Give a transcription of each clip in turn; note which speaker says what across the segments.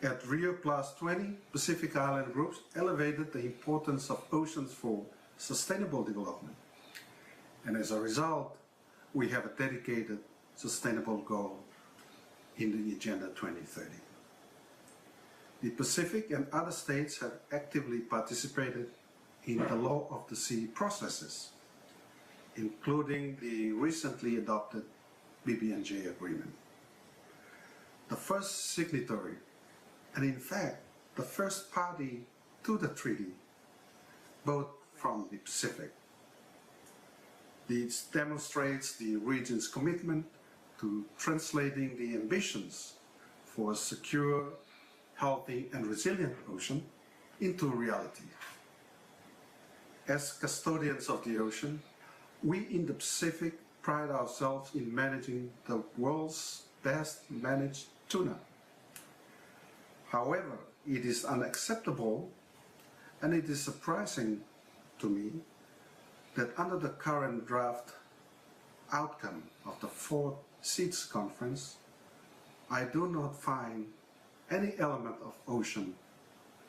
Speaker 1: At Rio+20, Pacific Island groups elevated the importance of oceans for sustainable development. And as a result, we have a dedicated sustainable goal in the Agenda 2030. The Pacific and other states have actively participated in the Law of the Sea processes, including the recently adopted BBNJ agreement. The first signatory, and in fact, the first party to the treaty, both from the Pacific. This demonstrates the region's commitment to translating the ambitions for a secure, healthy, and resilient ocean into reality. As custodians of the ocean, we in the Pacific pride ourselves in managing the world's best managed tuna. However, it is unacceptable and it is surprising to me that under the current draft outcome of the 4th SEEDS conference, I do not find any element of ocean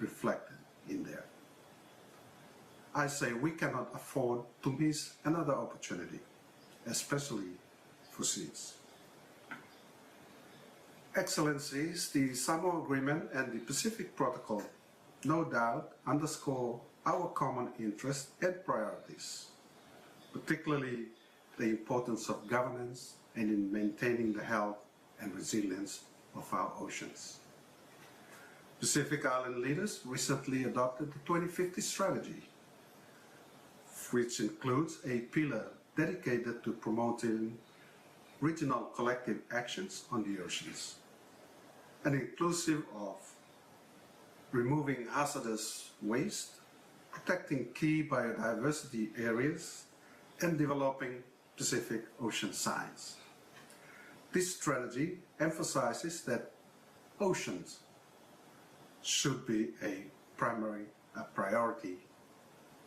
Speaker 1: reflected in there. I say we cannot afford to miss another opportunity, especially for SEEDS. Excellencies, the Samoa Agreement and the Pacific Protocol no doubt underscore our common interests and priorities, particularly the importance of governance and in maintaining the health and resilience of our oceans. Pacific Island leaders recently adopted the 2050 strategy, which includes a pillar dedicated to promoting regional collective actions on the oceans, and inclusive of removing hazardous waste, protecting key biodiversity areas, and developing Pacific Ocean science. This strategy emphasizes that oceans should be a priority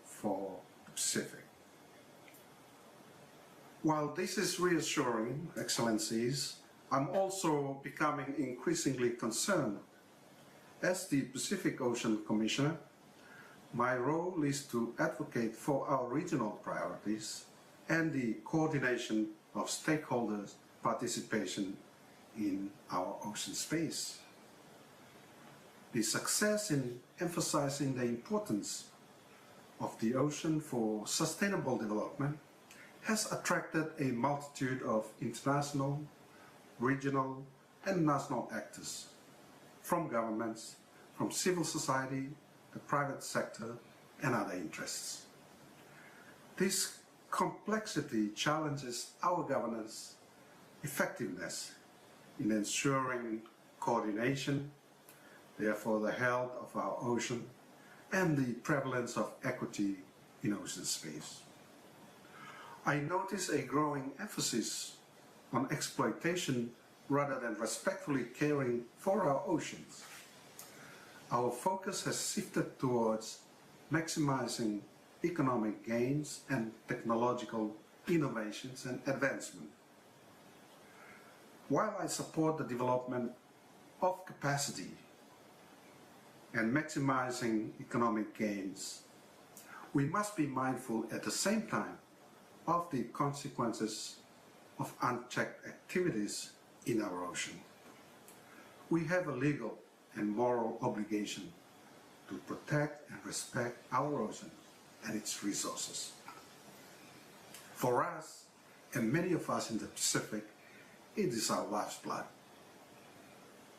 Speaker 1: for the Pacific. While this is reassuring, Excellencies, I'm also becoming increasingly concerned. As the Pacific Ocean Commissioner, my role is to advocate for our regional priorities and the coordination of stakeholders' participation in our ocean space. The success in emphasizing the importance of the ocean for sustainable development has attracted a multitude of international, regional, and national actors, from governments, from civil society, the private sector, and other interests. This complexity challenges our governance effectiveness in ensuring coordination, therefore the health of our ocean, and the prevalence of equity in ocean space. I notice a growing emphasis on exploitation rather than respectfully caring for our oceans. Our focus has shifted towards maximizing economic gains and technological innovations and advancement. While I support the development of capacity and maximizing economic gains, we must be mindful at the same time of the consequences of unchecked activities in our ocean. We have a legal and moral obligation to protect and respect our ocean and its resources. For us, and many of us in the Pacific, it is our life's blood.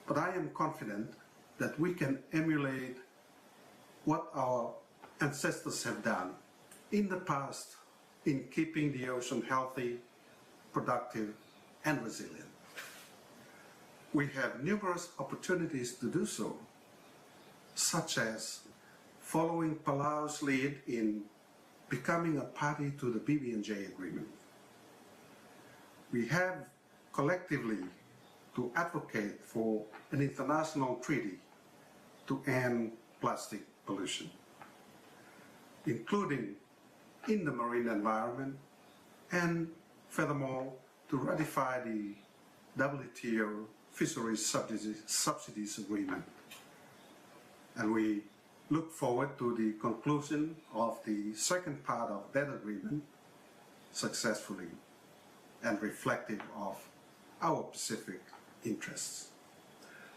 Speaker 1: But I am confident that we can emulate what our ancestors have done in the past in keeping the ocean healthy, productive, and resilient. We have numerous opportunities to do so, such as following Palau's lead in becoming a party to the BBNJ agreement. We have collectively to advocate for an international treaty to end plastic pollution, including in the marine environment, and furthermore to ratify the WTO Fisheries Subsidies Agreement and we look forward to the conclusion of the second part of that agreement successfully and reflective of our Pacific interests.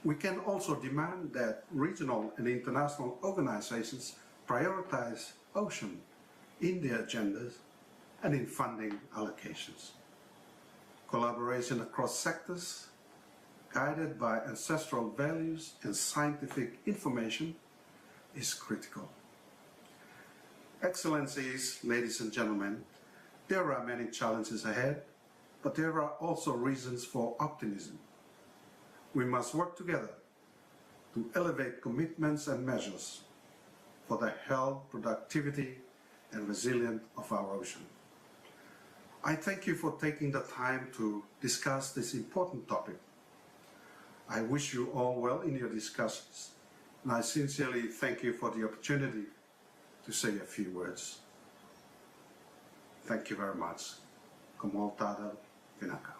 Speaker 1: We can also demand that regional and international organizations prioritize ocean in their agendas and in funding allocations. Collaboration across sectors, guided by ancestral values and scientific information, is critical. Excellencies, ladies and gentlemen, there are many challenges ahead, but there are also reasons for optimism. We must work together to elevate commitments and measures for the health, productivity, and resilience of our ocean. I thank you for taking the time to discuss this important topic. I wish you all well in your discussions, and I sincerely thank you for the opportunity to say a few words. Thank you very much. Kamal Tada Vinaka.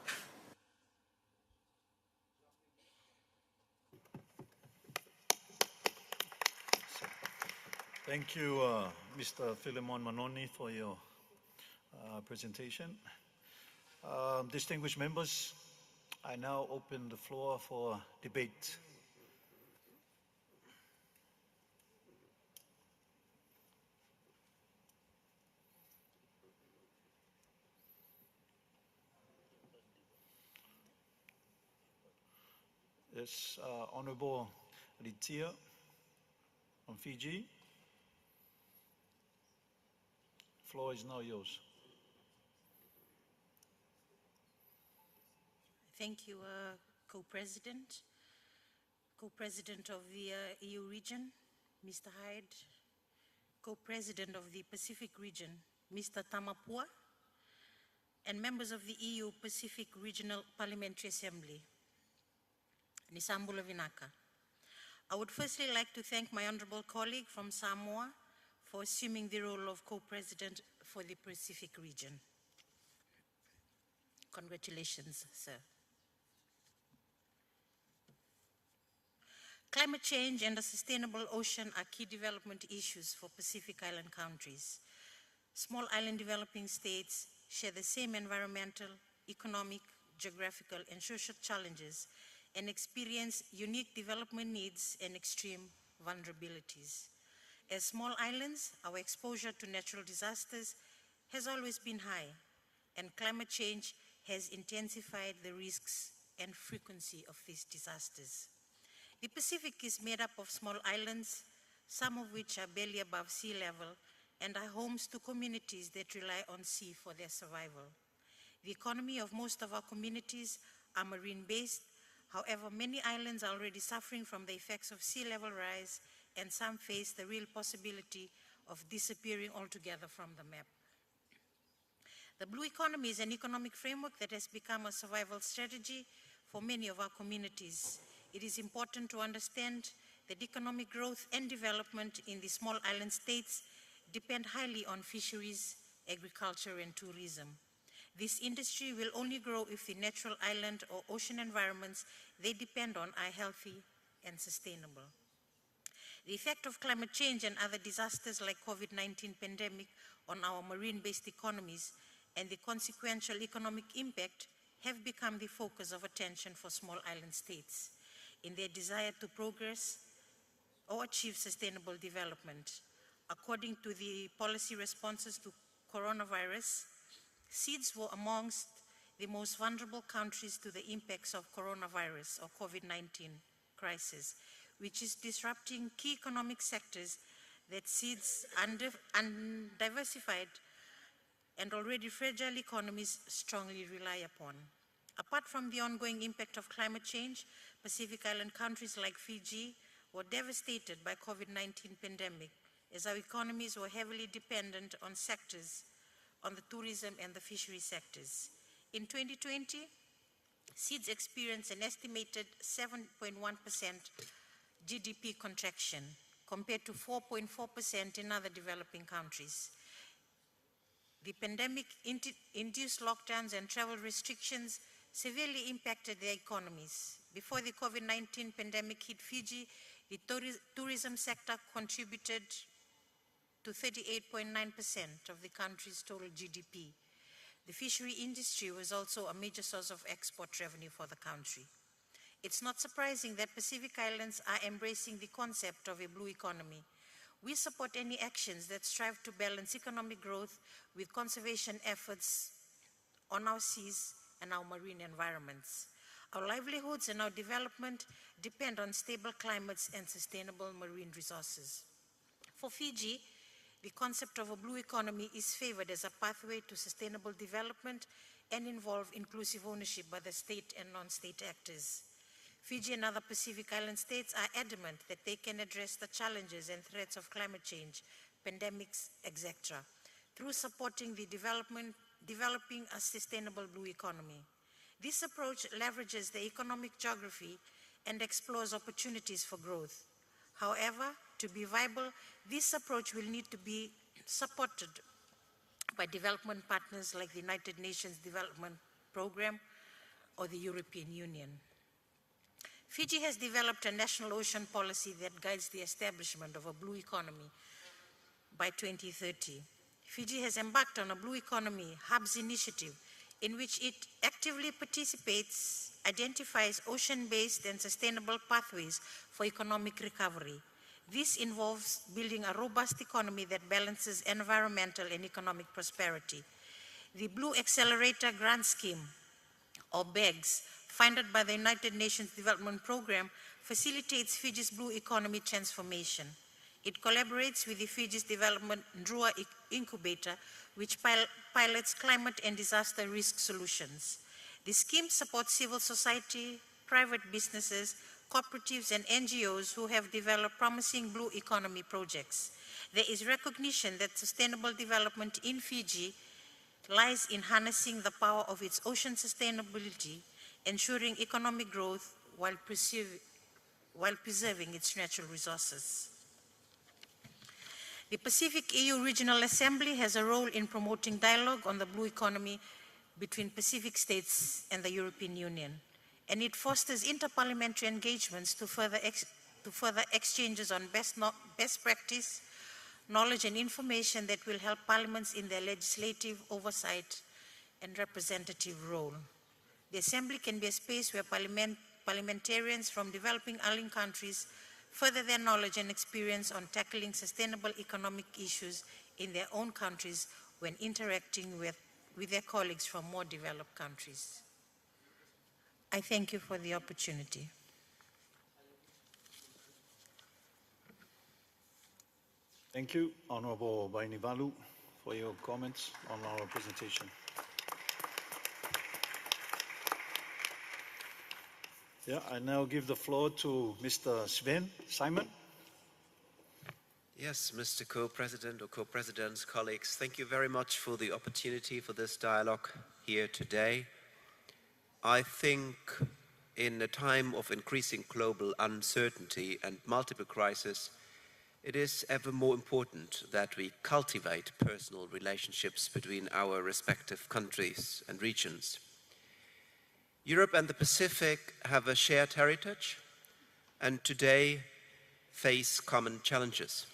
Speaker 2: Thank you, Mr. Philemon Manoni, for your presentation. Distinguished members, I now open the floor for debate. Yes, Honorable Ritia from Fiji. Floor is now yours.
Speaker 3: Thank you, Co-President of the EU region, Mr. Hyde, Co-President of the Pacific region, Mr. Tamapua, and members of the EU Pacific Regional Parliamentary Assembly, Nisambula Vinaka. I would firstly like to thank my honorable colleague from Samoa for assuming the role of Co-President for the Pacific region. Congratulations, sir. Climate change and a sustainable ocean are key development issues for Pacific Island countries. Small island developing states share the same environmental, economic, geographical, and social challenges and experience unique development needs and extreme vulnerabilities. As small islands, our exposure to natural disasters has always been high, and climate change has intensified the risks and frequency of these disasters. The Pacific is made up of small islands, some of which are barely above sea level and are homes to communities that rely on sea for their survival. The economy of most of our communities are marine-based. However, many islands are already suffering from the effects of sea level rise, and some face the real possibility of disappearing altogether from the map. The blue economy is an economic framework that has become a survival strategy for many of our communities. It is important to understand that economic growth and development in the small island states depend highly on fisheries, agriculture, and tourism. This industry will only grow if the natural island or ocean environments they depend on are healthy and sustainable. The effect of climate change and other disasters like COVID-19 pandemic on our marine-based economies and the consequential economic impact have become the focus of attention for small island states in their desire to progress or achieve sustainable development. According to the policy responses to coronavirus, SEEDS were amongst the most vulnerable countries to the impacts of coronavirus or COVID-19 crisis, which is disrupting key economic sectors that SEEDS undiversified and already fragile economies strongly rely upon. Apart from the ongoing impact of climate change, Pacific Island countries like Fiji were devastated by COVID-19 pandemic, as our economies were heavily dependent on sectors, on the tourism and the fishery sectors. In 2020, SEEDS experienced an estimated 7.1% GDP contraction compared to 4.4% in other developing countries. The pandemic induced lockdowns and travel restrictions severely impacted their economies. Before the COVID-19 pandemic hit Fiji, The tourism sector contributed to 38.9% of the country's total GDP. The fishery industry was also a major source of export revenue for the country. It's not surprising that Pacific Islands are embracing the concept of a blue economy. We support any actions that strive to balance economic growth with conservation efforts on our seas and our marine environments. Our livelihoods and our development depend on stable climates and sustainable marine resources. For Fiji, the concept of a blue economy is favored as a pathway to sustainable development and involve inclusive ownership by the state and non-state actors. Fiji and other Pacific Island states are adamant that they can address the challenges and threats of climate change, pandemics, etc., through supporting the developing a sustainable blue economy. This approach leverages the economic geography and explores opportunities for growth. However, to be viable, this approach will need to be supported by development partners like the United Nations Development Programme or the European Union. Fiji has developed a national ocean policy that guides the establishment of a blue economy by 2030. Fiji has embarked on a Blue Economy Hubs initiative in which it actively participates, identifies ocean-based and sustainable pathways for economic recovery. This involves building a robust economy that balances environmental and economic prosperity. The Blue Accelerator Grant Scheme, or BEGS, funded by the United Nations Development Programme, facilitates Fiji's blue economy transformation. It collaborates with the Fiji's Development Ndrua Incubator, which pilots climate and disaster risk solutions. The scheme supports civil society, private businesses, cooperatives, and NGOs who have developed promising blue economy projects. There is recognition that sustainable development in Fiji lies in harnessing the power of its ocean sustainability, ensuring economic growth while preserving its natural resources. The Pacific EU Regional Assembly has a role in promoting dialogue on the blue economy between Pacific states and the European Union, and it fosters interparliamentary engagements to further exchanges on best practice, knowledge and information that will help parliaments in their legislative oversight and representative role. The Assembly can be a space where parliamentarians from developing island countries further their knowledge and experience on tackling sustainable economic issues in their own countries when interacting with their colleagues from more developed countries. I thank you for the opportunity.
Speaker 2: Thank you, Honorable Bainivalu, for your comments on our presentation. Yeah, I now give the floor to Mr. Sven Simon.
Speaker 4: Yes, Mr. Co-President or Co-Presidents, colleagues, thank you very much for the opportunity for this dialogue here today. I think in a time of increasing global uncertainty and multiple crises, it is ever more important that we cultivate personal relationships between our respective countries and regions. Europe and the Pacific have a shared heritage and today face common challenges.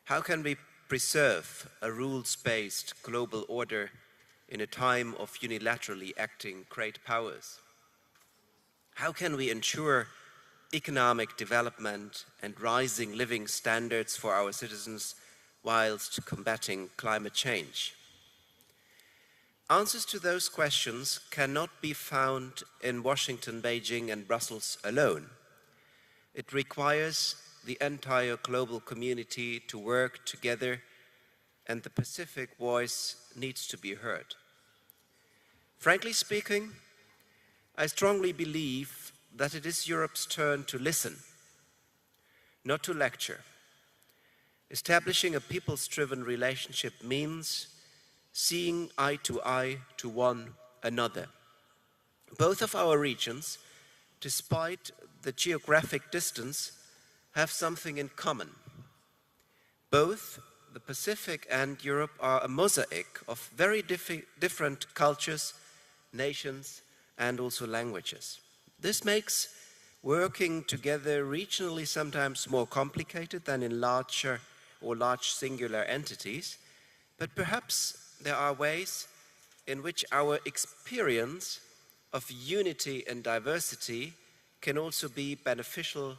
Speaker 4: How can we preserve a rules-based global order in a time of unilaterally acting great powers? How can we ensure economic development and rising living standards for our citizens whilst combating climate change? Answers to those questions cannot be found in Washington, Beijing, and Brussels alone. It requires the entire global community to work together, and the Pacific voice needs to be heard. Frankly speaking, I strongly believe that it is Europe's turn to listen, not to lecture. Establishing a peoples-driven relationship means seeing eye to one another. Both of our regions, despite the geographic distance, have something in common. Both the Pacific and Europe are a mosaic of very different cultures, nations, and also languages. This makes working together regionally sometimes more complicated than in larger or large singular entities, but perhaps there are ways in which our experience of unity and diversity can also be beneficial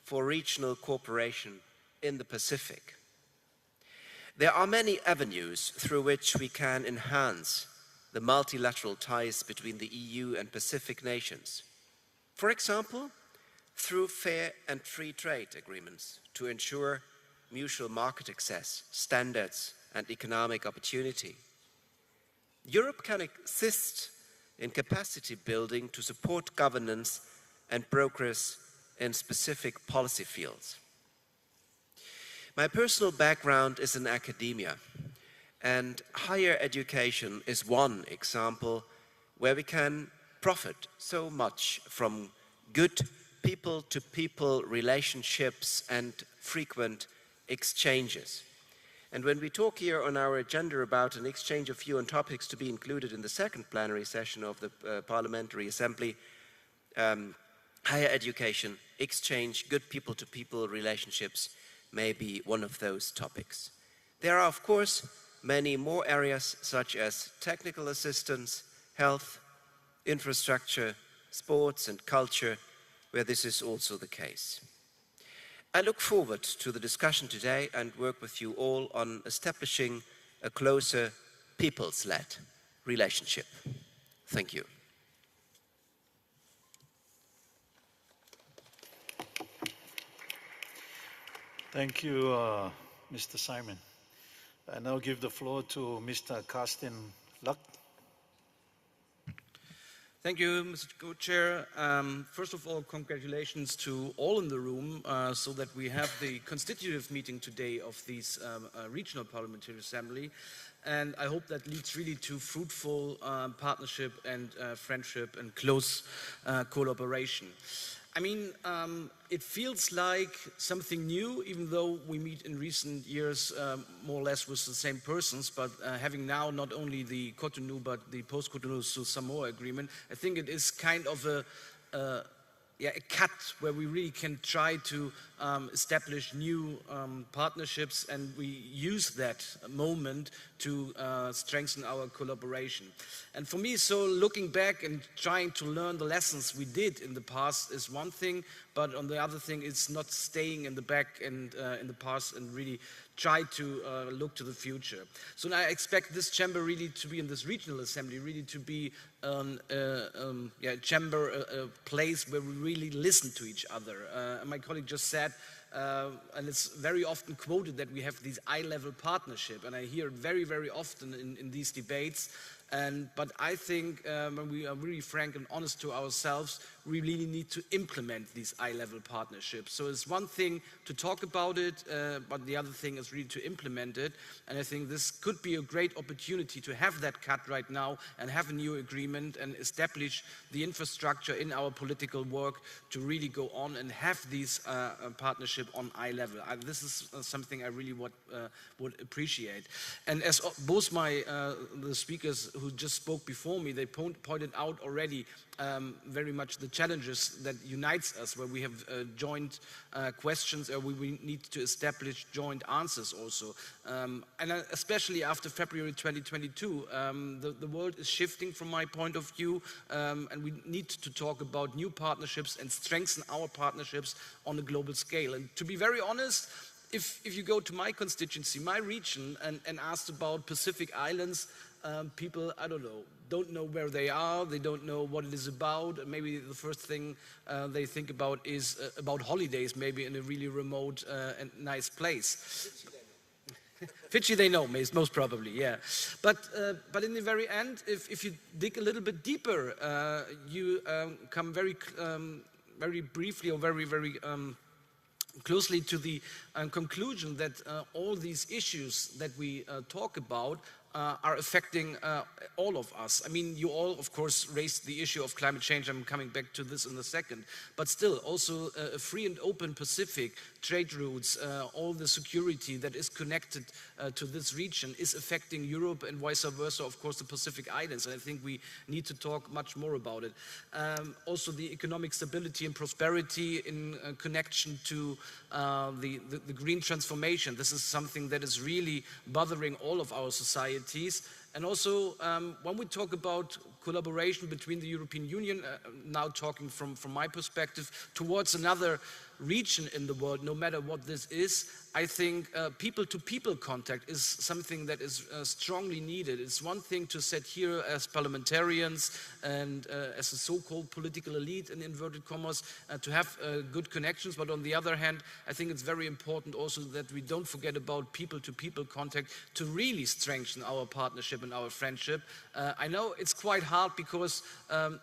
Speaker 4: for regional cooperation in the Pacific. There are many avenues through which we can enhance the multilateral ties between the EU and Pacific nations. For example, through fair and free trade agreements to ensure mutual market access, standards, and economic opportunity. Europe can assist in capacity building to support governance and progress in specific policy fields. My personal background is in academia, and higher education is one example where we can profit so much from good people-to-people relationships and frequent exchanges. And when we talk here on our agenda about an exchange of view on topics to be included in the second plenary session of the Parliamentary Assembly, higher education, exchange, good people-to-people relationships may be one of those topics. There are, of course, many more areas such as technical assistance, health, infrastructure, sports and culture, where this is also the case. I look forward to the discussion today and work with you all on establishing a closer peoples-led relationship. Thank you.
Speaker 2: Thank you, Mr. Simon. I now give the floor to Mr. Carsten Luck.
Speaker 5: Thank you, Mr. Co-Chair. First of all, congratulations to all in the room so that we have the constitutive meeting today of this regional parliamentary assembly. And I hope that leads really to fruitful partnership and friendship and close collaboration. I mean, it feels like something new, even though we meet in recent years more or less with the same persons, but having now not only the Cotonou, but the post-Cotonou Samoa agreement, I think it is kind of a cut where we really can try to establish new partnerships, and we use that moment to strengthen our collaboration. And for me, so looking back and trying to learn the lessons we did in the past is one thing, but on the other thing, it's not staying in the back and in the past and really try to look to the future. So I expect this chamber really to be in this regional assembly, really to be a chamber, a place where we really listen to each other. My colleague just said, and it's very often quoted that we have this eye-level partnership, and I hear it very, very often in these debates. But I think when we are really frank and honest to ourselves, we really need to implement these eye-level partnerships. So it's one thing to talk about it, but the other thing is really to implement it. And I think this could be a great opportunity to have that cut right now and have a new agreement and establish the infrastructure in our political work to really go on and have these partnership on eye level. This is something I really would appreciate. And as both the speakers who just spoke before me, they pointed out already very much the challenges that unites us, where we have joint questions, or we need to establish joint answers also. And especially after February 2022, the world is shifting from my point of view, and we need to talk about new partnerships and strengthen our partnerships on a global scale. And to be very honest, if you go to my constituency, my region, and asked about Pacific Islands, people, I don't know where they are, they don't know what it is about. Maybe the first thing they think about is about holidays, maybe in a really remote and nice place. Fiji they know, most probably, yeah. But in the very end, if you dig a little bit deeper, you come very briefly or very closely to the conclusion that all these issues that we talk about are affecting all of us. I mean, you all, of course, raised the issue of climate change. I'm coming back to this in a second. But still, also a free and open Pacific, trade routes, all the security that is connected to this region is affecting Europe and vice versa, of course, the Pacific Islands. And I think we need to talk much more about it. Also, the economic stability and prosperity in connection to the green transformation. This is something that is really bothering all of our societies. And also, when we talk about collaboration between the European Union, now talking from my perspective, towards another region in the world, no matter what this is, I think people-to-people contact is something that is strongly needed. It's one thing to sit here as parliamentarians and as a so-called political elite, in inverted commas, to have good connections, but on the other hand, I think it's very important also that we don't forget about people-to-people contact to really strengthen our partnership and our friendship. I know it's quite hard because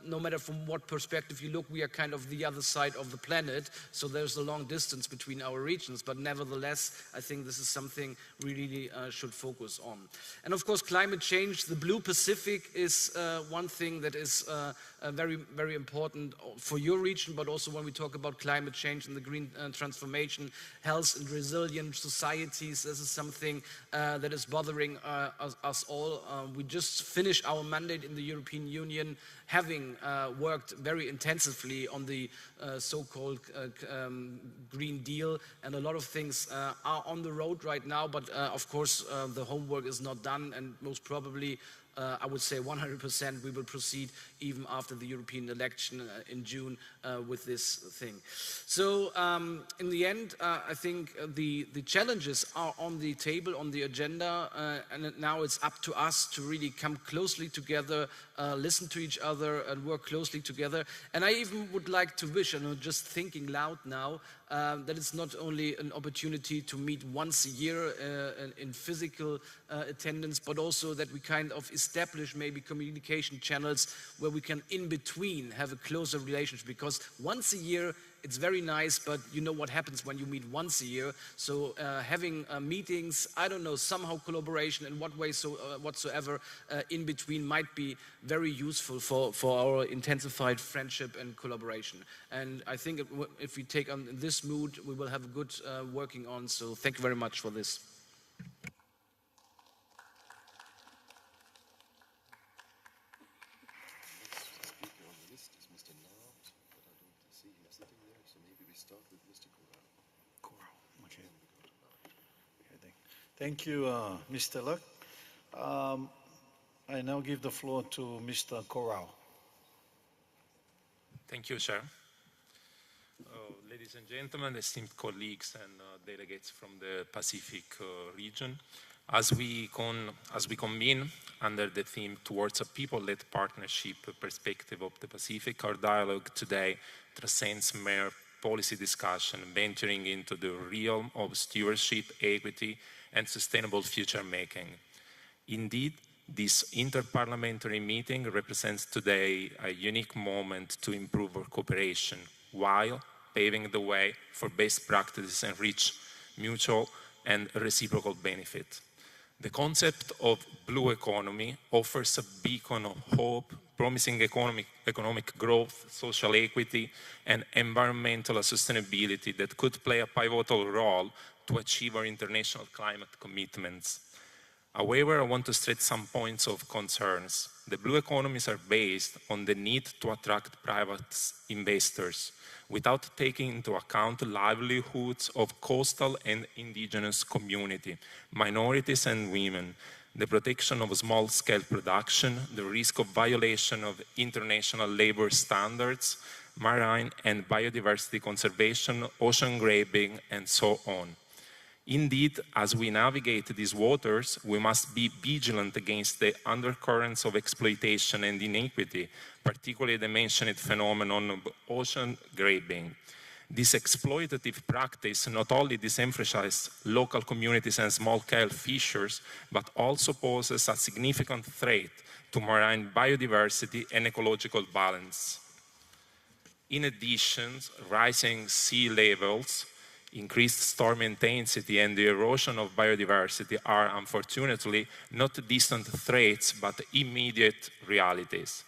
Speaker 5: no matter from what perspective you look, we are kind of the other side of the planet, so there's a long distance between our regions, but nevertheless, I think this is something we really should focus on. And of course, climate change, the Blue Pacific is one thing that is very, very important for your region, but also when we talk about climate change and the green transformation, health and resilient societies, this is something that is bothering us all. We just finished our mandate in the European Union, having worked very intensively on the so-called Green Deal, and a lot of things are on the road right now, but of course the homework is not done, and most probably I would say 100% we will proceed even after the European election in June with this thing. So in the end, I think the challenges are on the table, on the agenda, and now it's up to us to really come closely together, listen to each other and work closely together. And I even would like to wish, and I'm just thinking loud now, that it's not only an opportunity to meet once a year in physical attendance, but also that we kind of establish maybe communication channels where we can in between have a closer relationship, because once a year it's very nice, but you know what happens when you meet once a year. So having meetings, I don't know, somehow collaboration in what way whatsoever in between might be very useful for our intensified friendship and collaboration. And I think if we take on this mood, we will have a good working on. So thank you very much for this.
Speaker 2: Thank you, Mr. Luck. I now give the floor to Mr. Corral.
Speaker 6: Thank you, Chair. Ladies and gentlemen, esteemed colleagues and delegates from the Pacific region, as we convene under the theme towards a people-led partnership perspective of the Pacific, our dialogue today transcends mere policy discussion, venturing into the realm of stewardship, equity, and sustainable future making. Indeed, this interparliamentary meeting represents today a unique moment to improve our cooperation while paving the way for best practices and reach mutual and reciprocal benefit. The concept of blue economy offers a beacon of hope, promising economic growth, social equity, and environmental sustainability that could play a pivotal role to achieve our international climate commitments. However, I want to stress some points of concerns. The blue economies are based on the need to attract private investors without taking into account livelihoods of coastal and indigenous community, minorities and women, the protection of small-scale production, the risk of violation of international labor standards, marine and biodiversity conservation, ocean grazing, and so on. Indeed, as we navigate these waters, we must be vigilant against the undercurrents of exploitation and inequity, particularly the mentioned phenomenon of ocean grazing. This exploitative practice not only disenfranchises local communities and small-scale fishers, but also poses a significant threat to marine biodiversity and ecological balance. In addition, rising sea levels Increased storm intensity and the erosion of biodiversity are unfortunately not distant threats but immediate realities.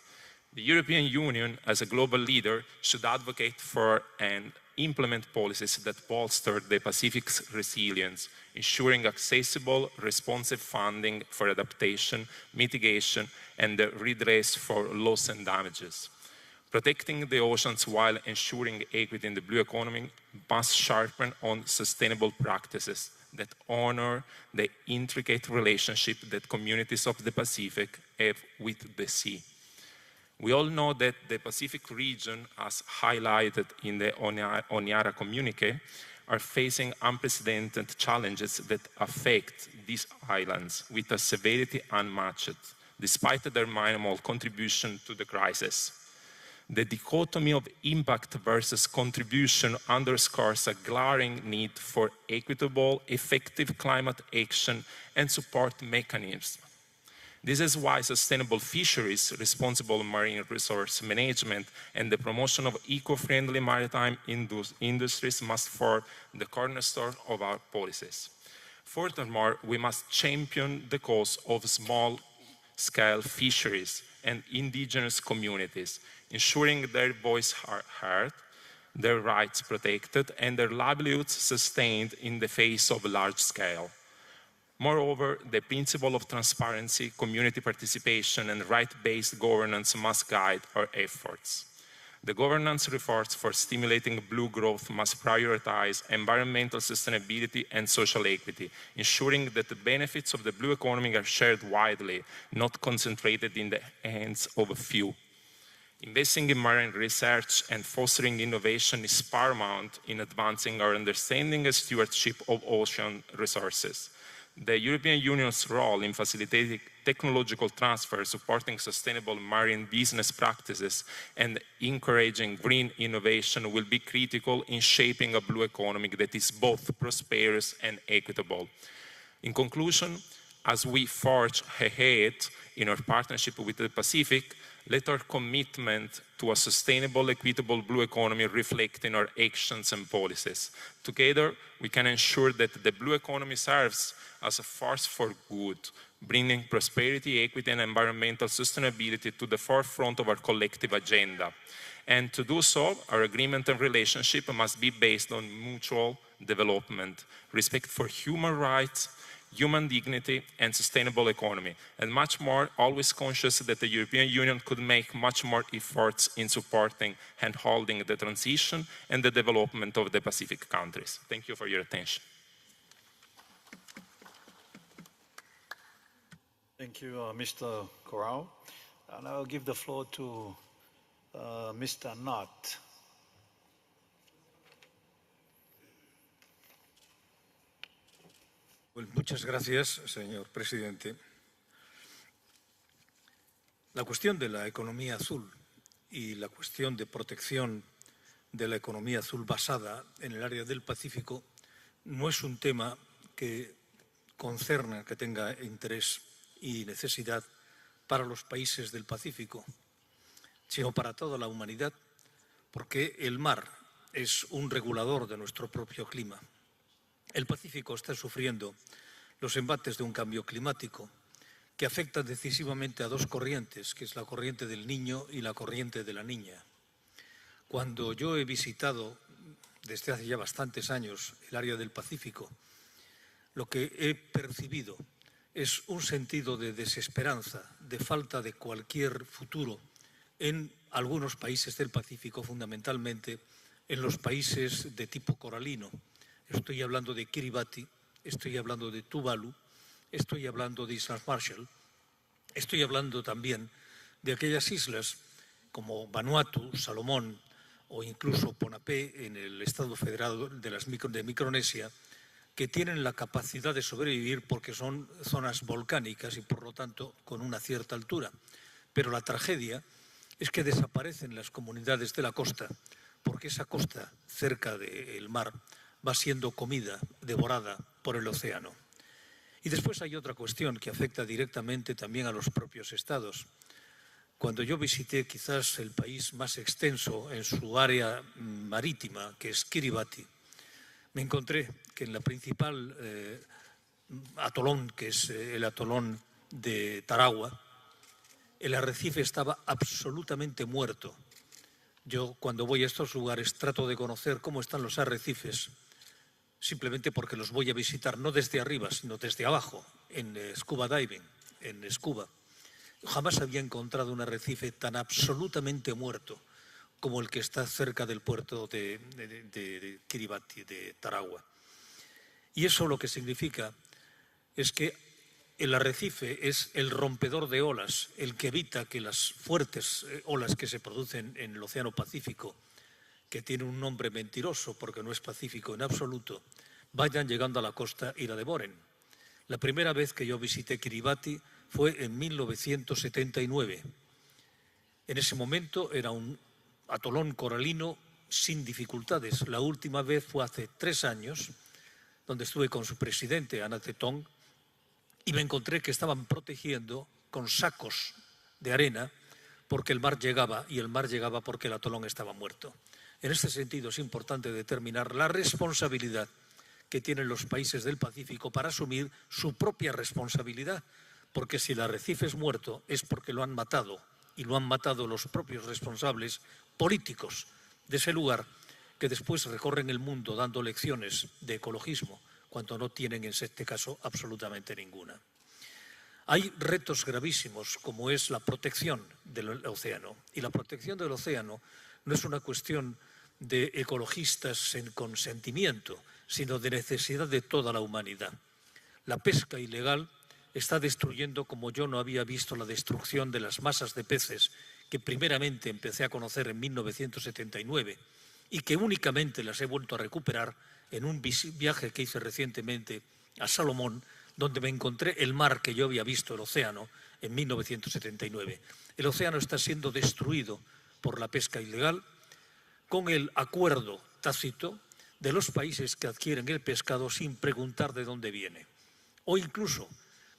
Speaker 6: The European Union, as a global leader, should advocate for and implement policies that bolster the Pacific's resilience, ensuring accessible, responsive funding for adaptation, mitigation, and the redress for loss and damages. Protecting the oceans while ensuring equity in the blue economy must sharpen on sustainable practices that honor the intricate relationship that communities of the Pacific have with the sea. We all know that the Pacific region, as highlighted in the Honiara communique, are facing unprecedented challenges that affect these islands with a severity unmatched, despite their minimal contribution to the crisis. The dichotomy of impact versus contribution underscores a glaring need for equitable, effective climate action and support mechanisms. This is why sustainable fisheries, responsible marine resource management, and the promotion of eco-friendly maritime industries must form the cornerstone of our policies. Furthermore, we must champion the cause of small-scale fisheries and indigenous communities, ensuring their voice are heard, their rights protected, and their livelihoods sustained in the face of large scale. Moreover, the principle of transparency, community participation, and right-based governance must guide our efforts. The governance efforts for stimulating blue growth must prioritize environmental sustainability and social equity, ensuring that the benefits of the blue economy are shared widely, not concentrated in the hands of a few. Investing in marine research and fostering innovation is paramount in advancing our understanding and stewardship of ocean resources. The European Union's role in facilitating technological transfer, supporting sustainable marine business practices, and encouraging green innovation will be critical in shaping a blue economy that is both prosperous and equitable. In conclusion, as we forge ahead in our partnership with the Pacific, let our commitment to a sustainable, equitable blue economy reflect in our actions and policies. Together, we can ensure that the blue economy serves as a force for good, bringing prosperity, equity, and environmental sustainability to the forefront of our collective agenda. And to do so, our agreement and relationship must be based on mutual development, respect for human rights, human dignity, and sustainable economy, and much more, always conscious that the European Union could make much more efforts in supporting and holding the transition and the development of the Pacific countries. Thank you for your attention.
Speaker 2: Thank you, Mr. Corral. And I'll give the floor to Mr. Knott.
Speaker 7: Well, muchas gracias, señor presidente. La cuestión de la economía azul y la cuestión de protección de la economía azul basada en el área del Pacífico no es un tema que concerna, que tenga interés y necesidad para los países del Pacífico, sino para toda la humanidad, porque el mar es un regulador de nuestro propio clima. El Pacífico está sufriendo los embates de un cambio climático que afecta decisivamente a dos corrientes, que es la corriente del Niño y la corriente de la Niña. Cuando yo he visitado desde hace ya bastantes años el área del Pacífico, lo que he percibido es un sentido de desesperanza, de falta de cualquier futuro en algunos países del Pacífico, fundamentalmente en los países de tipo coralino. Estoy hablando de Kiribati, estoy hablando de Tuvalu, estoy hablando de Islas Marshall, estoy hablando también de aquellas islas como Vanuatu, Salomón o incluso Ponape en el Estado Federado de Micronesia, que tienen la capacidad de sobrevivir porque son zonas volcánicas y por lo tanto con una cierta altura. Pero la tragedia es que desaparecen las comunidades de la costa porque esa costa cerca del mar va siendo comida, devorada por el océano. Y después hay otra cuestión que afecta directamente también a los propios estados. Cuando yo visité quizás el país más extenso en su área marítima, que es Kiribati, me encontré que en la principal atolón, que es el atolón de Tarawa, el arrecife estaba absolutamente muerto. Yo, cuando voy a estos lugares, trato de conocer cómo están los arrecifes, simplemente porque los voy a visitar, no desde arriba, sino desde abajo, en scuba diving, en scuba. Jamás había encontrado un arrecife tan absolutamente muerto como el que está cerca del puerto de Kiribati, de Tarawa. Y eso lo que significa es que el arrecife es el rompedor de olas, el que evita que las fuertes olas que se producen en el Océano Pacífico, que tiene un nombre mentiroso porque no es pacífico en absoluto, vayan llegando a la costa y la devoren. La primera vez que yo visité Kiribati fue en 1979. En ese momento era un atolón coralino sin dificultades. La última vez fue hace 3 años, donde estuve con su presidente, Ana Tetong, y me encontré que estaban protegiendo con sacos de arena porque el mar llegaba, y el mar llegaba porque el atolón estaba muerto. En este sentido es importante determinar la responsabilidad que tienen los países del Pacífico para asumir su propia responsabilidad, porque si el arrecife es muerto es porque lo han matado, y lo han matado los propios responsables políticos de ese lugar, que después recorren el mundo dando lecciones de ecologismo cuando no tienen en este caso absolutamente ninguna. Hay retos gravísimos como es la protección del océano, y la protección del océano no es una cuestión de ecologistas en consentimiento, sino de necesidad de toda la humanidad. La pesca ilegal está destruyendo como yo no había visto la destrucción de las masas de peces que primeramente empecé a conocer en 1979 y que únicamente las he vuelto a recuperar en un viaje que hice recientemente a Salomón, donde me encontré el mar que yo había visto, el océano, en 1979. El océano está siendo destruido por la pesca ilegal con el acuerdo tácito de los países que adquieren el pescado sin preguntar de dónde viene, o incluso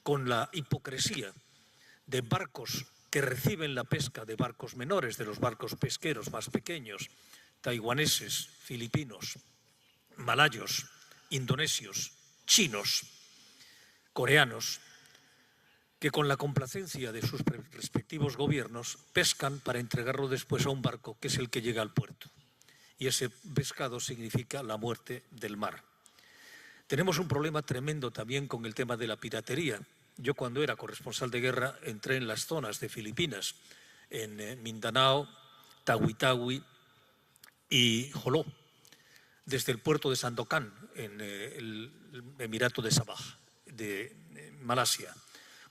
Speaker 7: con la hipocresía de barcos que reciben la pesca de barcos menores, de los barcos pesqueros más pequeños, taiwaneses, filipinos, malayos, indonesios, chinos, coreanos, que con la complacencia de sus respectivos gobiernos pescan para entregarlo después a un barco que es el que llega al puerto. Y ese pescado significa la muerte del mar. Tenemos un problema tremendo también con el tema de la piratería. Yo, cuando era corresponsal de guerra, entré en las zonas de Filipinas, en Mindanao, Tawi-Tawi y Joló, desde el puerto de Sandokan, en el Emirato de Sabah, de Malasia.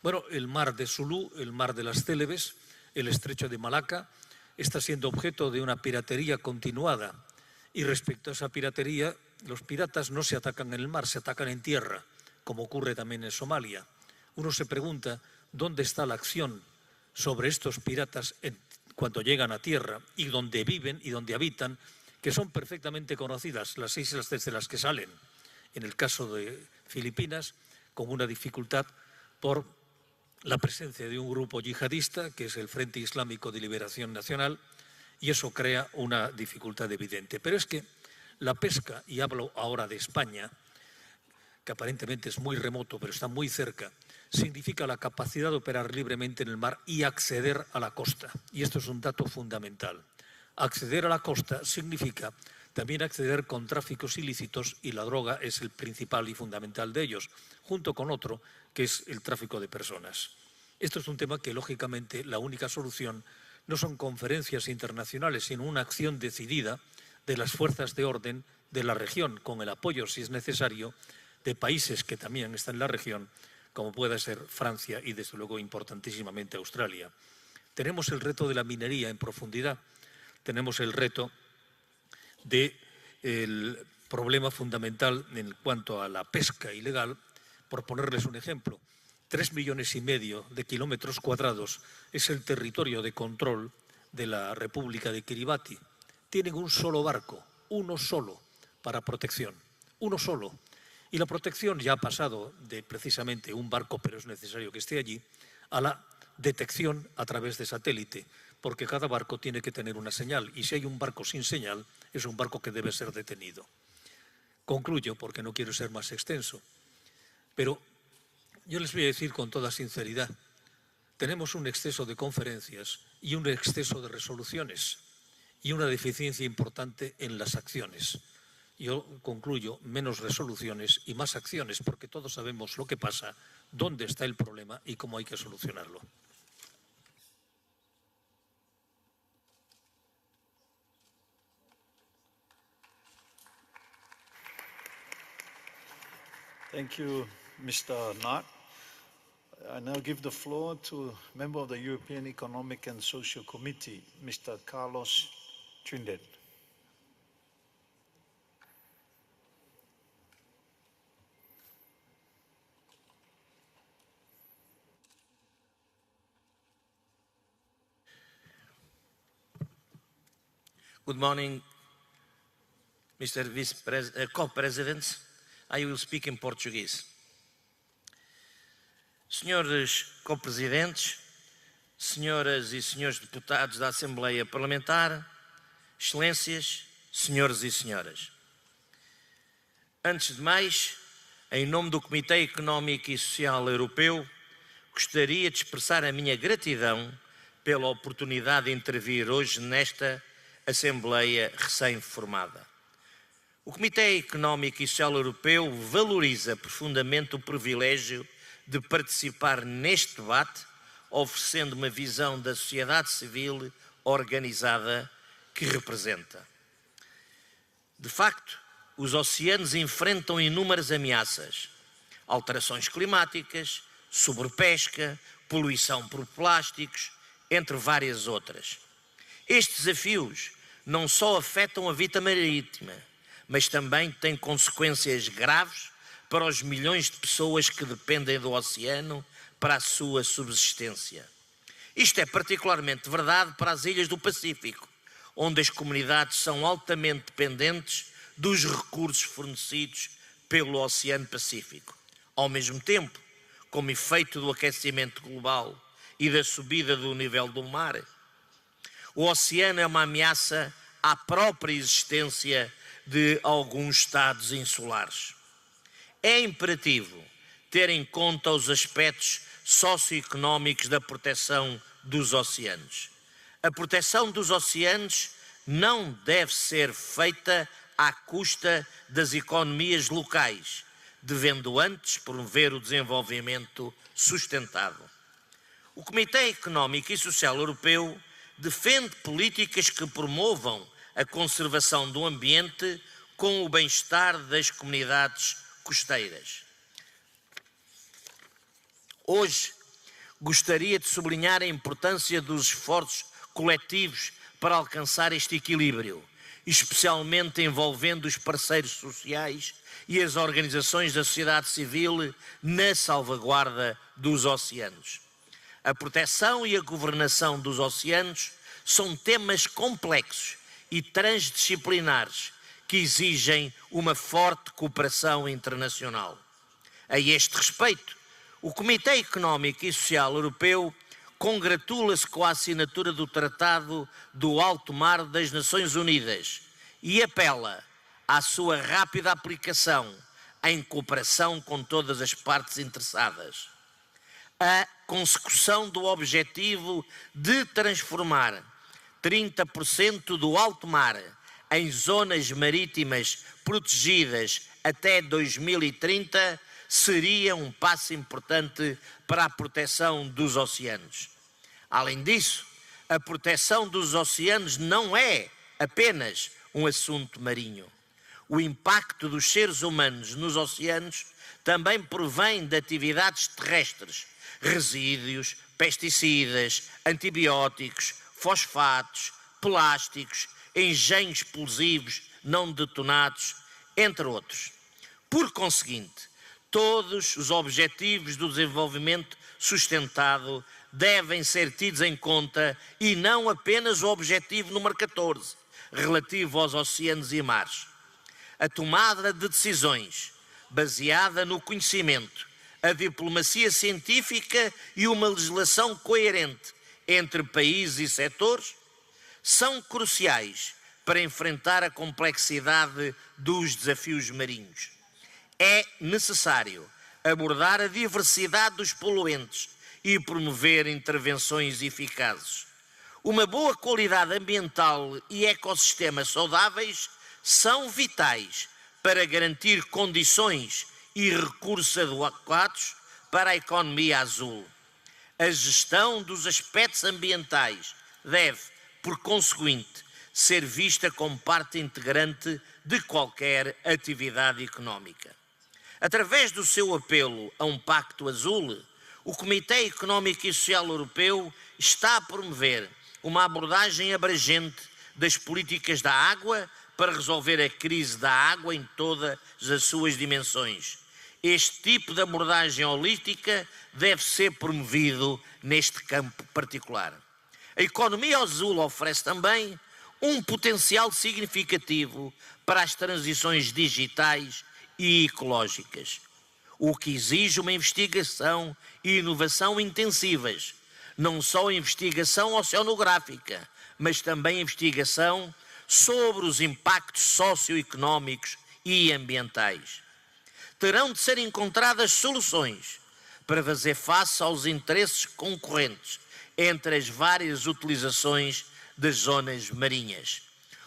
Speaker 7: Bueno, el mar de Sulu, el mar de las Célebes, el estrecho de Malaca, está siendo objeto de una piratería continuada. Y respecto a esa piratería, los piratas no se atacan en el mar, se atacan en tierra, como ocurre también en Somalia. Uno se pregunta dónde está la acción sobre estos piratas cuando llegan a tierra y donde viven y donde habitan, que son perfectamente conocidas las islas desde las que salen. En el caso de Filipinas, con una dificultad por la presencia de un grupo yihadista, que es el Frente Islámico de Liberación Nacional, y eso crea una dificultad evidente. Pero es que la pesca, y hablo ahora de España, que aparentemente es muy remoto, pero está muy cerca, significa la capacidad de operar libremente en el mar y acceder a la costa. Y esto es un dato fundamental. Acceder a la costa significa también acceder con tráficos ilícitos, y la droga es el principal y fundamental de ellos, junto con otro, que es el tráfico de personas. Esto es un tema que, lógicamente, la única solución no son conferencias internacionales, sino una acción decidida de las fuerzas de orden de la región, con el apoyo, si es necesario, de países que también están en la región, como pueda ser Francia y, desde luego, importantísimamente Australia. Tenemos el reto de la minería en profundidad, tenemos el reto del problema fundamental en cuanto a la pesca ilegal. Por ponerles un ejemplo, 3,5 millones de kilómetros cuadrados es el territorio de control de la República de Kiribati. Tienen un solo barco, uno solo, para protección, uno solo. Y la protección ya ha pasado de precisamente un barco, pero es necesario que esté allí, a la detección a través de satélite, porque cada barco tiene que tener una señal, y si hay un barco sin señal, es un barco que debe ser detenido. Concluyo porque no quiero ser más extenso. Pero yo les voy a decir con toda sinceridad, tenemos un exceso de conferencias y un exceso de resoluciones y una deficiencia importante en las acciones. Yo concluyo, menos resoluciones y más acciones, porque todos sabemos lo que pasa, dónde está el problema y cómo hay que solucionarlo.
Speaker 2: Thank you, Mr. Knott. I now give the floor to member of the European Economic and Social Committee, Mr. Carlos Trinidad.
Speaker 8: Good morning, Mr. Co-Presidents. I will speak in Portuguese. Senhores Co-Presidentes, senhoras e senhores deputados da Assembleia Parlamentar, Excelências, senhores e senhoras. Antes de mais, em nome do Comitê Económico e Social Europeu, gostaria de expressar a minha gratidão pela oportunidade de intervir hoje nesta Assembleia recém-formada. O Comitê Económico e Social Europeu valoriza profundamente o privilégio de participar neste debate, oferecendo uma visão da sociedade civil organizada que representa. De facto, os oceanos enfrentam inúmeras ameaças: alterações climáticas, sobrepesca, poluição por plásticos, entre várias outras. Estes desafios não só afetam a vida marítima, mas também têm consequências graves para os milhões de pessoas que dependem do oceano para a sua subsistência. Isto é particularmente verdade para as ilhas do Pacífico, onde as comunidades são altamente dependentes dos recursos fornecidos pelo Oceano Pacífico. Ao mesmo tempo, como efeito do aquecimento global e da subida do nível do mar, o oceano é uma ameaça à própria existência de alguns estados insulares. É imperativo ter em conta os aspectos socioeconómicos da proteção dos oceanos. A proteção dos oceanos não deve ser feita à custa das economias locais, devendo antes promover o desenvolvimento sustentado. O Comitê Económico e Social Europeu defende políticas que promovam a conservação do ambiente com o bem-estar das comunidades costeiras. Hoje, gostaria de sublinhar a importância dos esforços coletivos para alcançar este equilíbrio, especialmente envolvendo os parceiros sociais e as organizações da sociedade civil na salvaguarda dos oceanos. A proteção e a governação dos oceanos são temas complexos e transdisciplinares que exigem uma forte cooperação internacional. A este respeito, o Comitê Económico e Social Europeu congratula-se com a assinatura do Tratado do Alto Mar das Nações Unidas e apela à sua rápida aplicação em cooperação com todas as partes interessadas. A consecução do objetivo de transformar 30% do alto mar em zonas marítimas protegidas até 2030 seria um passo importante para a proteção dos oceanos. Além disso, a proteção dos oceanos não é apenas um assunto marinho. O impacto dos seres humanos nos oceanos também provém de atividades terrestres, resíduos, pesticidas, antibióticos, fosfatos, plásticos, engenhos explosivos não detonados, entre outros. Por conseguinte, todos os objetivos do desenvolvimento sustentado devem ser tidos em conta e não apenas o objetivo número 14, relativo aos oceanos e mares. A tomada de decisões baseada no conhecimento, a diplomacia científica e uma legislação coerente entre países e setores são cruciais para enfrentar a complexidade dos desafios marinhos. É necessário abordar a diversidade dos poluentes e promover intervenções eficazes. Uma boa qualidade ambiental e ecossistemas saudáveis são vitais para garantir condições e recursos adequados para a economia azul. A gestão dos aspectos ambientais deve, por conseguinte, ser vista como parte integrante de qualquer atividade económica. Através do seu apelo a um Pacto Azul, o Comitê Económico e Social Europeu está a promover uma abordagem abrangente das políticas da água para resolver a crise da água em todas as suas dimensões. Este tipo de abordagem holística deve ser promovido neste campo particular. A economia azul oferece também um potencial significativo para as transições digitais e ecológicas, o que exige uma investigação e inovação intensivas, não só investigação oceanográfica, mas também investigação sobre os impactos socioeconómicos e ambientais. Terão de ser encontradas soluções para fazer face aos interesses concorrentes entre as várias utilizações das zonas marinhas.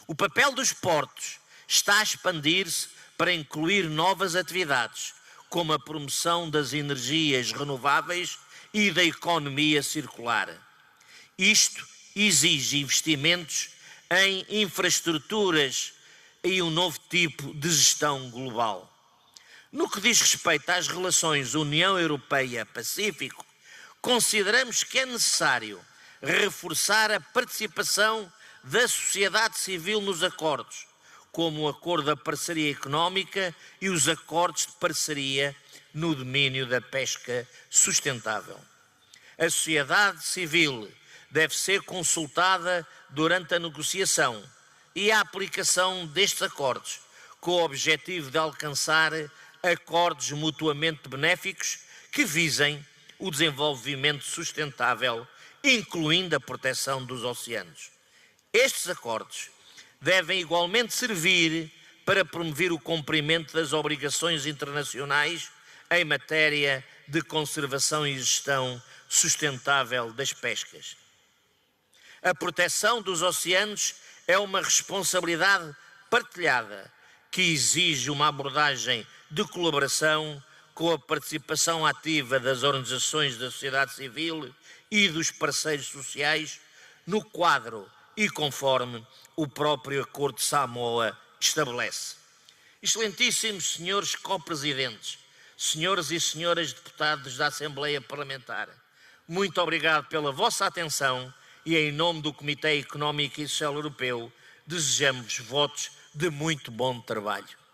Speaker 8: O papel dos portos está a expandir-se para incluir novas atividades, como a promoção das energias renováveis e da economia circular. Isto exige investimentos em infraestruturas e um novo tipo de gestão global. No que diz respeito às relações União Europeia-Pacífico, consideramos que é necessário reforçar a participação da sociedade civil nos acordos, como o Acordo da Parceria Económica e os acordos de parceria no domínio da pesca sustentável. A sociedade civil deve ser consultada durante a negociação e a aplicação destes acordos, com o objetivo de alcançar acordos mutuamente benéficos que visem o desenvolvimento sustentável, incluindo a proteção dos oceanos. Estes acordos devem igualmente servir para promover o cumprimento das obrigações internacionais em matéria de conservação e gestão sustentável das pescas. A proteção dos oceanos é uma responsabilidade partilhada que exige uma abordagem de colaboração com a participação ativa das organizações da sociedade civil e dos parceiros sociais no quadro e conforme o próprio Acordo de Samoa estabelece. Excelentíssimos senhores co-presidentes, senhores e senhoras deputados da Assembleia Parlamentar, muito obrigado pela vossa atenção e em nome do Comitê Económico e Social Europeu desejamos votos de muito bom trabalho.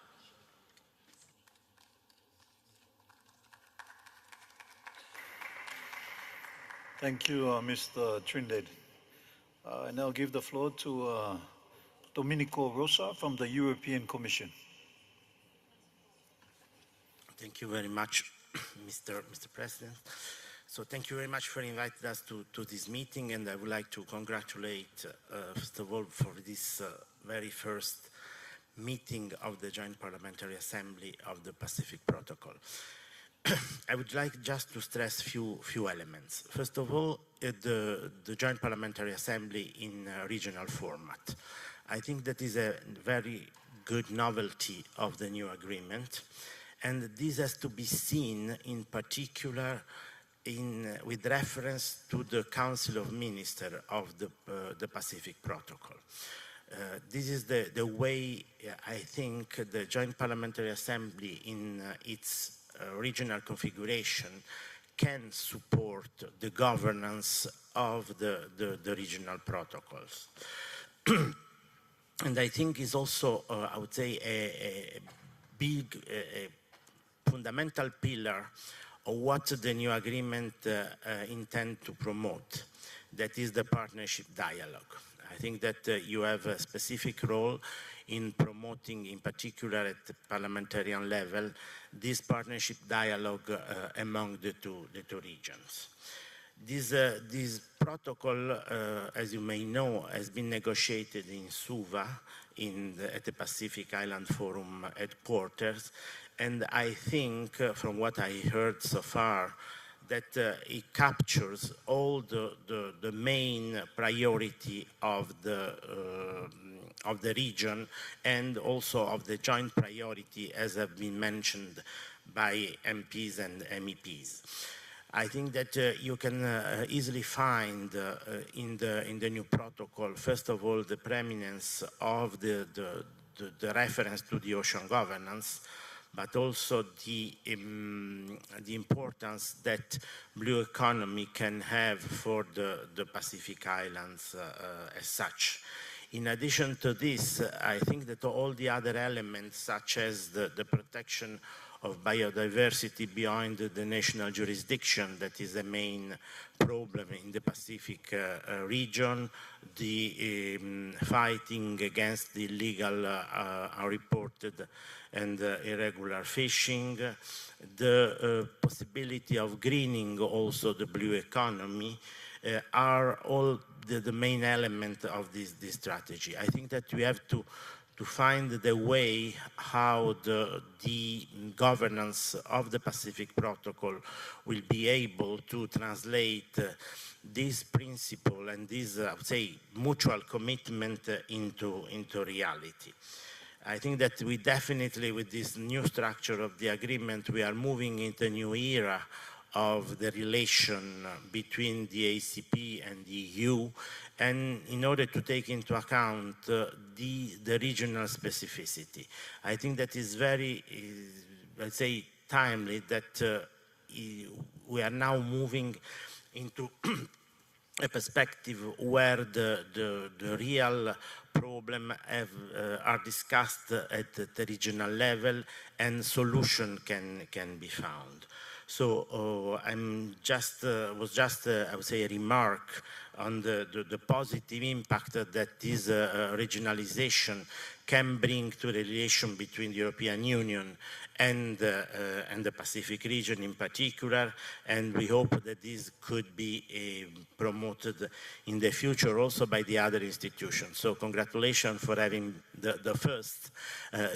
Speaker 2: Thank you, Mr. Trindade. I now give the floor to Domenico Rosa from the European Commission.
Speaker 9: Thank you very much, Mr. President. So thank you very much for inviting us to this meeting, and I would like to congratulate, first of all, for this very first meeting of the Joint Parliamentary Assembly of the Pacific Protocol. I would like just to stress few elements. First of all, the Joint Parliamentary Assembly in regional format. I think that is a very good novelty of the new agreement, and this has to be seen in particular with reference to the Council of Ministers of the Pacific Protocol. This is the way I think the Joint Parliamentary Assembly in its regional configuration can support the governance of the regional protocols. And I think is also, I would say, a big, fundamental pillar of what the new agreement intends to promote. That is the partnership dialogue. I think that you have a specific role in promoting, in particular at the parliamentarian level, this partnership dialogue among the two regions. This protocol, as you may know, has been negotiated in Suva at the Pacific Island Forum headquarters, and I think, from what I heard so far, that it captures all the main priority of the region and also of the joint priority, as have been mentioned by MPs and MEPs. I think that you can easily find in the new protocol, first of all, the preeminence of the reference to the ocean governance, but also the importance that blue economy can have for the Pacific Islands as such. In addition to this, I think that all the other elements, such as the protection of biodiversity beyond the national jurisdiction, that is a main problem in the Pacific region, the fighting against the illegal, unreported and irregular fishing, the possibility of greening also the blue economy, are all the main element of this strategy. I think that we have to find the way how the governance of the Pacific Protocol will be able to translate this principle and this, I would say, mutual commitment into reality. I think that we definitely, with this new structure of the agreement, we are moving into a new era of the relation between the ACP and the EU, and in order to take into account the regional specificity. I think that is very, let's say, timely that we are now moving into a perspective where the real problem are discussed at the regional level and solution can be found. So I would say, a remark on the positive impact that this regionalization can bring to the relation between the European Union and the Pacific region in particular, and we hope that this could be promoted in the future also by the other institutions. So congratulations for having the first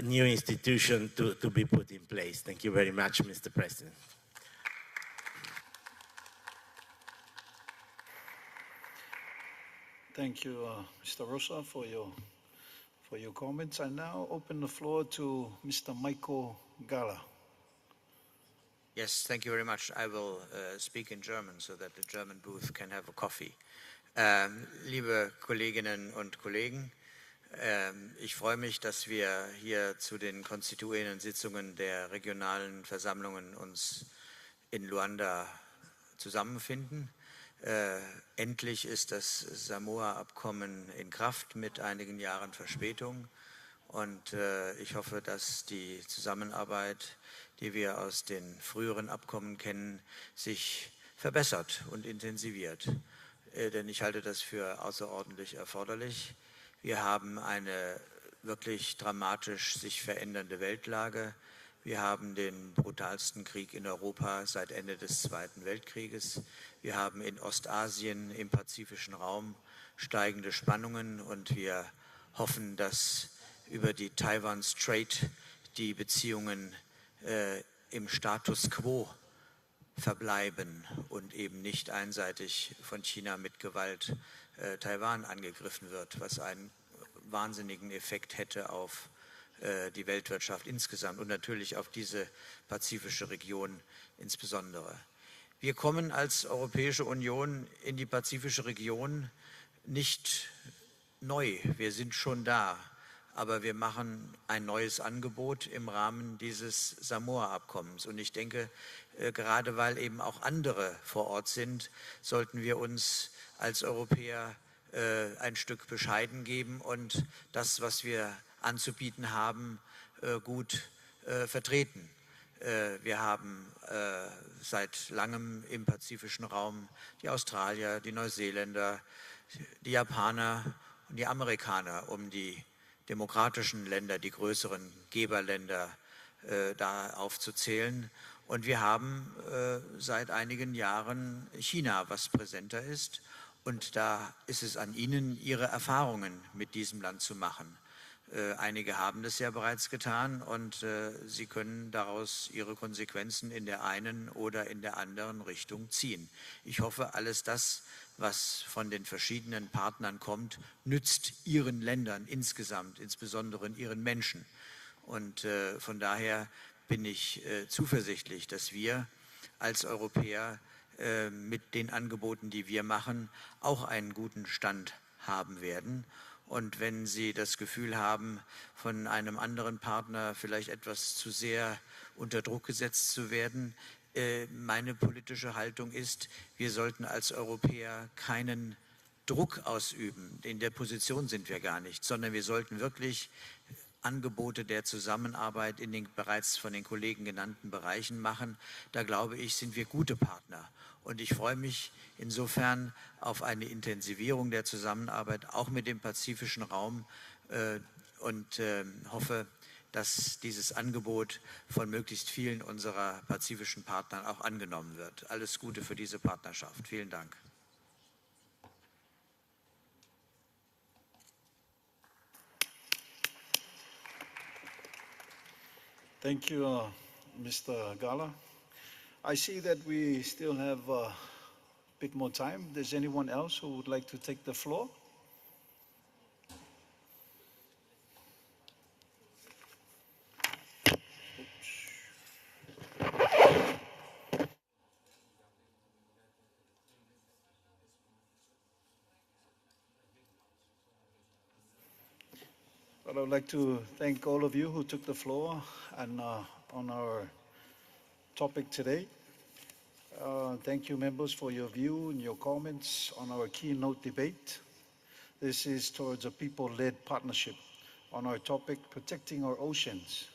Speaker 9: new institution to be put in place. Thank you very much, Mr. President.
Speaker 2: Thank you, Mr. Rosa, for your comments. I now open the floor to Mr. Michael Gala.
Speaker 10: Yes, thank you very much. I will speak in German, so that the German booth can have a coffee. Liebe Kolleginnen und Kollegen, ich freue mich, dass wir hier zu den konstituierenden Sitzungen der regionalen Versammlungen uns in Luanda zusammenfinden. Endlich ist das Samoa-Abkommen in Kraft mit einigen Jahren Verspätung, und ich hoffe, dass die Zusammenarbeit, die wir aus den früheren Abkommen kennen, sich verbessert und intensiviert. Denn ich halte das für außerordentlich erforderlich. Wir haben eine wirklich dramatisch sich verändernde Weltlage. Wir haben den brutalsten Krieg in Europa seit Ende des Zweiten Weltkrieges. Wir haben in Ostasien, im pazifischen Raum, steigende Spannungen, und wir hoffen, dass über die Taiwan Strait die Beziehungen im Status quo verbleiben und eben nicht einseitig von China mit Gewalt Taiwan angegriffen wird, was einen wahnsinnigen Effekt hätte auf die Weltwirtschaft insgesamt und natürlich auf diese pazifische Region insbesondere. Wir kommen als Europäische Union in die pazifische Region nicht neu, wir sind schon da, aber wir machen ein neues Angebot im Rahmen dieses Samoa-Abkommens. Und ich denke, gerade weil eben auch andere vor Ort sind, sollten wir uns als Europäer ein Stück bescheiden geben und das, was wir anzubieten haben, gut vertreten. Wir haben seit langem im pazifischen Raum die Australier, die Neuseeländer, die Japaner und die Amerikaner, um die demokratischen Länder, die größeren Geberländer da aufzuzählen. Und wir haben seit einigen Jahren China, was präsenter ist. Und da ist es an Ihnen, Ihre Erfahrungen mit diesem Land zu machen. Einige haben das ja bereits getan und Sie können daraus Ihre Konsequenzen in der einen oder in der anderen Richtung ziehen. Ich hoffe, alles das, was von den verschiedenen Partnern kommt, nützt Ihren Ländern insgesamt, insbesondere Ihren Menschen. Und von daher bin ich zuversichtlich, dass wir als Europäer mit den Angeboten, die wir machen, auch einen guten Stand haben werden. Und wenn Sie das Gefühl haben, von einem anderen Partner vielleicht etwas zu sehr unter Druck gesetzt zu werden, meine politische Haltung ist, wir sollten als Europäer keinen Druck ausüben. In der Position sind wir gar nicht, sondern wir sollten wirklich Angebote der Zusammenarbeit in den bereits von den Kollegen genannten Bereichen machen. Da glaube ich, sind wir gute Partner. Und ich freue mich insofern auf eine Intensivierung der Zusammenarbeit, auch mit dem pazifischen Raum und hoffe, dass dieses Angebot von möglichst vielen unserer pazifischen Partnern auch angenommen wird. Alles Gute für diese Partnerschaft. Vielen Dank.
Speaker 2: Thank you, Mr. Gala. I see that we still have a bit more time. Does anyone else who would like to take the floor? Well, I would like to thank all of you who took the floor and on our topic today. Thank you, members, for your view and your comments on our keynote debate. This is towards a people-led partnership on our topic, protecting our oceans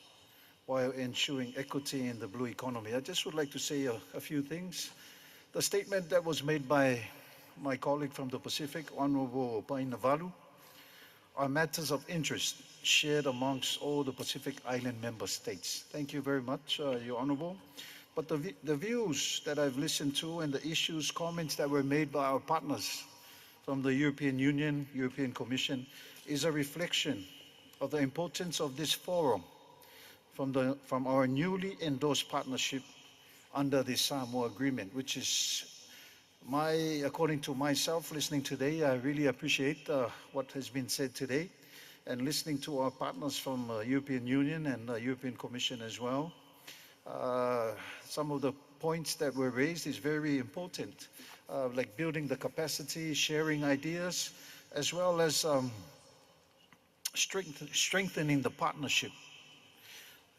Speaker 2: while ensuring equity in the blue economy. I just would like to say a few things. The statement that was made by my colleague from the Pacific, Honorable Painavalu, are matters of interest shared amongst all the Pacific Island member states. Thank you very much, Your Honorable. But the views that I've listened to and the issues, comments that were made by our partners from the European Union, European Commission, is a reflection of the importance of this forum from our newly endorsed partnership under the Samoa Agreement, which is according to myself, listening today, I really appreciate what has been said today, and listening to our partners from European Union and European Commission as well. Some of the points that were raised is very important, like building the capacity, sharing ideas, as well as strengthening the partnership.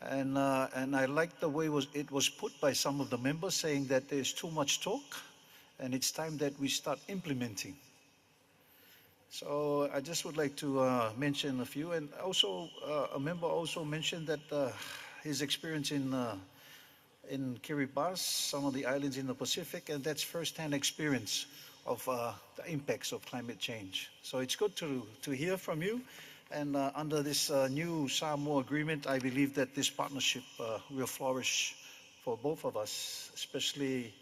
Speaker 2: And I like the way it was put by some of the members, saying that there's too much talk and it's time that we start implementing. So I just would like to mention a few, and also a member also mentioned that his experience in Kiribati, some of the islands in the Pacific, and that's first-hand experience of the impacts of climate change. So it's good to hear from you, and under this new Samoa Agreement, I believe that this partnership will flourish for both of us, especially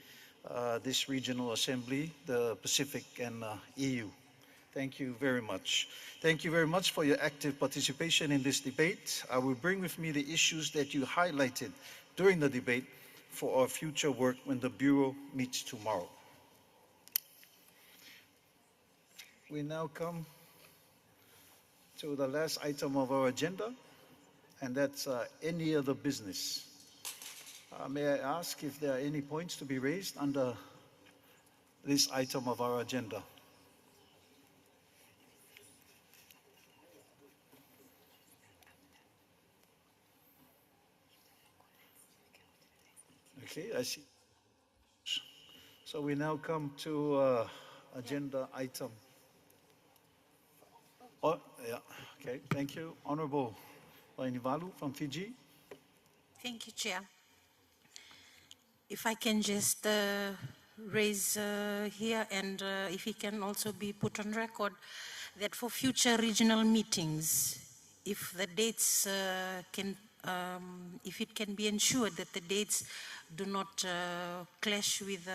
Speaker 2: this regional assembly, the Pacific and EU. Thank you very much. Thank you very much for your active participation in this debate. I will bring with me the issues that you highlighted during the debate for our future work when the Bureau meets tomorrow. We now come to the last item of our agenda, and that's any other business. May I ask if there are any points to be raised under this item of our agenda? Okay, I see. So we now come to agenda item. Oh, yeah, okay, thank you. Honorable Lainivalu from Fiji.
Speaker 3: Thank you, Chair. If I can just raise here, and if it can also be put on record, that for future regional meetings, if the dates if it can be ensured that the dates do not clash with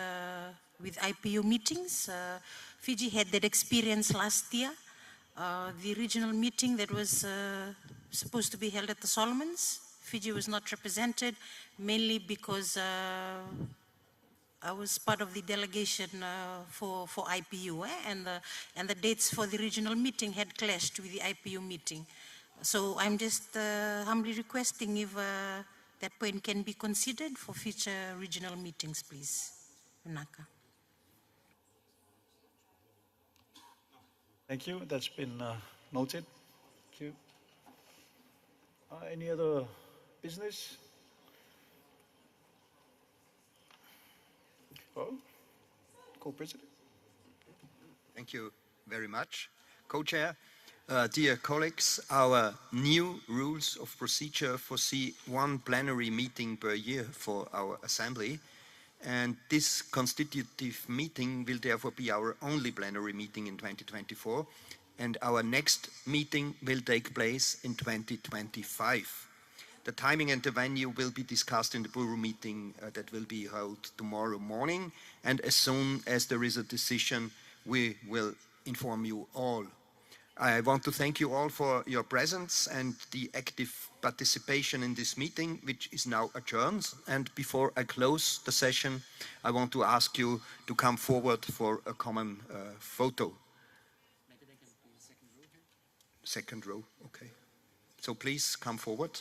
Speaker 3: IPU meetings, Fiji had that experience last year, the regional meeting that was supposed to be held at the Solomons. Fiji was not represented, mainly because I was part of the delegation for IPU, and the dates for the regional meeting had clashed with the IPU meeting. So I'm just humbly requesting if that point can be considered for future regional meetings, please. Naka.
Speaker 2: Thank you. That's been noted. Thank you. Any other business? Oh, Co-President.
Speaker 11: Thank you very much. Co-Chair, dear colleagues, our new rules of procedure foresee one plenary meeting per year for our Assembly, and this constitutive meeting will therefore be our only plenary meeting in 2024, and our next meeting will take place in 2025. The timing and the venue will be discussed in the Bureau meeting that will be held tomorrow morning, and as soon as there is a decision, we will inform you all. I want to thank you all for your presence and the active participation in this meeting, which is now adjourned. And before I close the session, I want to ask you to come forward for a common photo. Second row, okay. So please come forward.